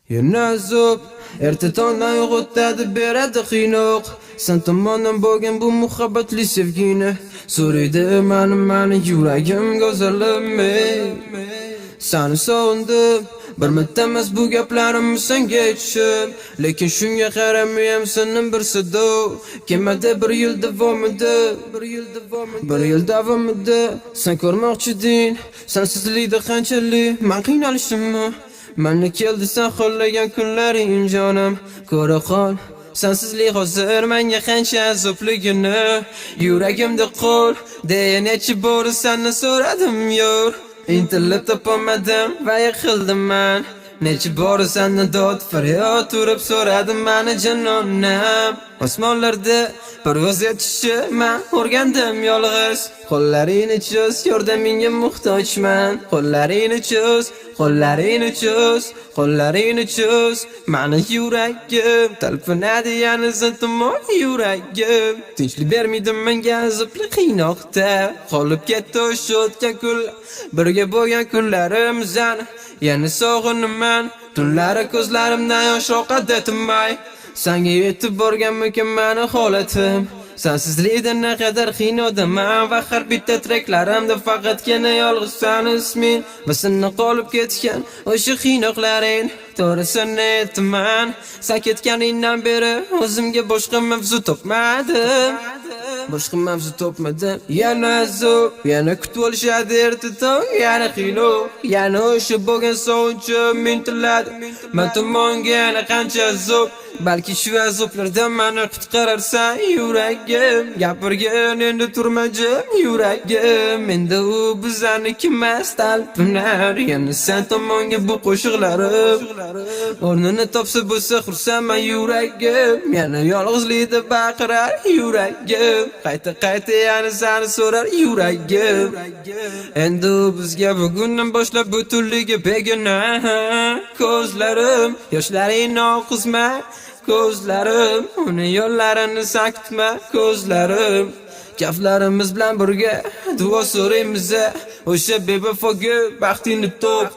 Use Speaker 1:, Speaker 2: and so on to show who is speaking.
Speaker 1: Yanazub, erta tongdan uyg'otadi beradi qiynoq. Sen tomondan bo'lgan bu muhabbatli sevgini so'raydi mani yuragim go'zalim. Seni sog'indim, bir marta emas bu gaplarim senga aytishim, lekin shunga qaramayam sening bir sado kemada bir yil davomida sen ko'rmoqchiding, sensizlikda qanchalik men qiynalishimni. Meni keldi sen xohlagan kunlaring jonim, ko'ra qol sensizlik hozir menga qancha azobligini. Yuragimda qol deya necha bor seni so'radim yor, intilib topolmadim va yiqildim men. Necha bor sendan dod faryod urib so'radim meni janonim. Osmonlarda parvoz etishi men o'rgandim yolg'iz. Qo'llaringni cho'z, yordamingga muhtojman. Qo'llaringni cho'z, qo'llaringni cho'z, qo'llaringni cho'z. Meni yuragim talpinadi yana sen tomon yuragim. Tinchlik bermaydi menga azobli qiynoqda. Qolib ketdi o'sha o'tgan kunlar, birga bo'lgan kunlarimiz yana sog'inaman. Tunlari ko'zlarimdan yosh oqadi tinmay. Senga yetib borganmikin meni holatim. Sensizlikda naqadar qiynaldim va har bitta treklarimda faqatgina yolg'iz seni isming va seni qolib ketgan o'sha qiynoqlaring. To'g'risini aytaman, sen ketganingdan beri o'zimga boshqa mavzu topmadim. Yana azob, yana kutib olishadi erta tong, yana qiynoq, yana o'sha bo'lgan sog'inchim intiladi men tomonga yana qancha azob. Balki shu azoblardan meni qutqararsan yuragim. Gapirgin endi turmajim yuragim. Endi u bizaniki emas talpinar yana sen tomonga bu qo'shiqlarim. O'rnini topsa bo'lsa xursandman yuragim. Yana yolg'izlikda baqirar yuragim. Qayta yana seni so'rar yuragim. Endi u bizga bugundan boshlab butunligi begona. Ko'zlarim yoshlaringni oqizma, ko'zlarim uni yo'llarini sakitma. Ko'zlarim kaflarimiz bilan birga duo so'raymiz o'sha bevafoga baxtingni top.